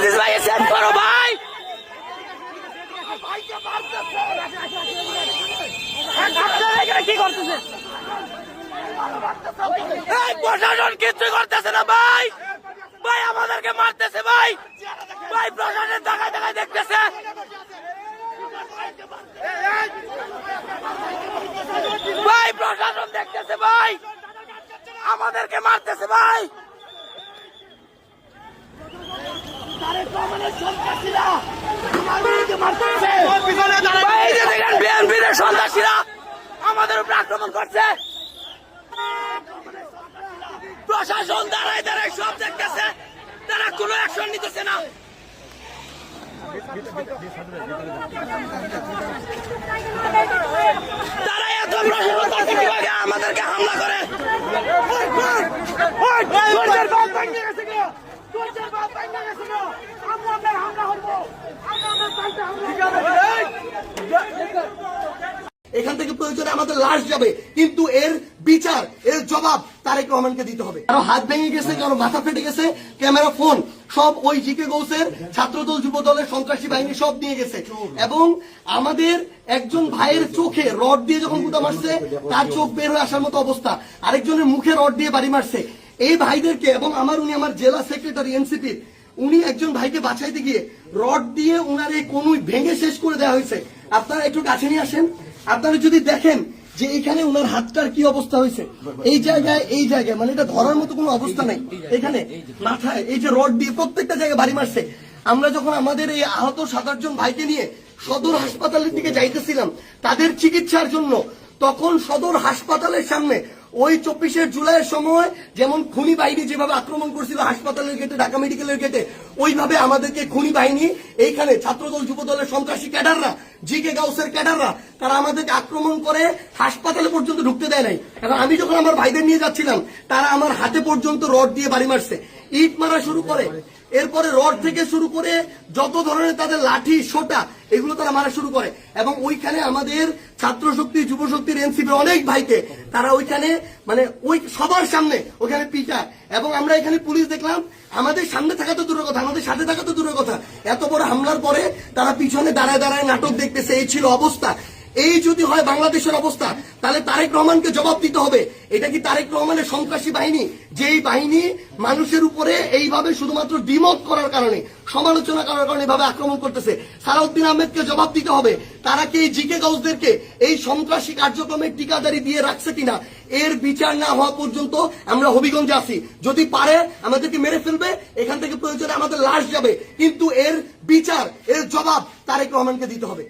আজিজ ভাই সেট করো ভাই। কি করতেছে প্রশাসন? কিছু করতেছে না ভাই। ভাই আমাদেরকে মারতেছে ভাই। ভাই প্রশাসন দেখায় দেখায় দেখতেছে। ভাই প্রশাসন দেখতেছে ভাই, আমাদেরকে মারতেছে ভাই। বিএনপির সন্ত্রাসীরা আমাদের উপর আক্রমণ করছে। প্রশাসন দাঁড়ায় দাঁড়ায় সব দেখতেছে, তারা কোনো অ্যাকশন নিতেছে না। তারা এত প্রশাসন কিভাবে আমাদেরকে হামলা করে? এখান থেকে প্রয়োজনে আমাদের লাশ যাবে, কিন্তু এর বিচার, এর জবাব তারেক রহমানকে দিতে হবে। কারো হাত ভেঙে গেছে, কারো মাথা ফেটে গেছে, ক্যামেরা, ফোন সব ওই জিকে গৌসের ছাত্রদল যুবদলের সন্ত্রাসী বাহিনী সব নিয়ে গেছে। এবং আমাদের একজন ভাইয়ের চোখে রড দিয়ে যখন গুতা মারছে, তার চোখ বের হয়ে আসার মতো অবস্থা। আরেকজনের মুখে রড দিয়ে বাড়ি মারছে। এই ভাইদেরকে, এবং উনি আমার জেলা সেক্রেটারি এনসিপির, উনি একজন ভাইকে বাঁচাইতে গিয়ে রড দিয়ে উনার এই কনুই ভেঙে শেষ করে দেওয়া হয়েছে। আপনারা একটু কাছে নিয়ে আসেন। আপনারা যদি দেখেন যে এখানে উনার হাতটার কি অবস্থা হয়েছে, এই জায়গায় মানে এটা ধরার মতো কোনো অবস্থা নেই। এখানে মাথায় এই যে রড দিয়ে প্রত্যেকটা জায়গায় বাড়ি মারছে। আমরা যখন আমাদের এই আহত 7-8 জন ভাইকে নিয়ে সদর হাসপাতালের দিকে যাইতেছিলাম তাদের চিকিৎসার জন্য, তখন সদর হাসপাতালের সামনে ওই 24শে জুলাইয়ের সময় যেমন খুনি বাহিনী যেভাবে আক্রমণ করছিল হাসপাতালের গেটে, ঢাকা মেডিকেলের গেটে, ওইভাবে আমাদেরকে খুনি বাহিনী, এইখানে ছাত্রদল যুবদলের সন্ত্রাসী ক্যাডাররা, জিকে গাউসের ক্যাডাররা, তারা আমাদেরকে আক্রমণ করে হাসপাতালে পর্যন্ত ঢুকতে দেয় নাই। এখন আমি যখন আমার ভাইদের নিয়ে যাচ্ছিলাম, তারা আমার হাতে পর্যন্ত রড দিয়ে বাড়ি মারছে, ইট মারা শুরু করে, এরপরে রড থেকে শুরু করে যত ধরনের তাদের লাঠি, সোটা, এগুলো তারা মারা শুরু করে। এবং ওইখানে আমাদের ছাত্র শক্তি, যুব শক্তির, এনসিপির অনেক ভাইকে তারা ওইখানে মানে ওই সবার সামনে ওইখানে পিটায়। এবং আমরা এখানে পুলিশ দেখলাম, আমাদের সামনে থাকা তো দূরের কথা, আমাদের সাথে থাকা তো দূরের কথা, এত বড় হামলার পরে তারা পিছনে দাঁড়ায় দাঁড়ায় নাটক দেখতেছে। এই ছিল অবস্থা। এই যদি হয় বাংলাদেশের অবস্থা, তাহলে তারেক রহমানকে জবাব দিতে হবে। এটা কি তারেক রহমানের সন্ত্রাসী বাহিনী, যেই বাহিনী মানুষের উপরে এইভাবে শুধুমাত্র ডিমোট করার কারণে, সমালোচনা করার কারণে এইভাবে আক্রমণ করতেছে? সালাউদ্দিন আহমেদকে জবাব দিতে হবে। তারা কি এই জিকে গাউসদেরকে এই সন্ত্রাসী কার্যক্রমের টিকাদারি দিয়ে রাখছে কিনা, এর বিচার না হওয়া পর্যন্ত আমরা হবিগঞ্জে আছি। যদি পারে আমাদেরকে মেরে ফেলবে, এখান থেকে প্রয়োজনে আমাদের লাশ যাবে, কিন্তু এর বিচার, এর জবাব তারেক রহমানকে দিতে হবে।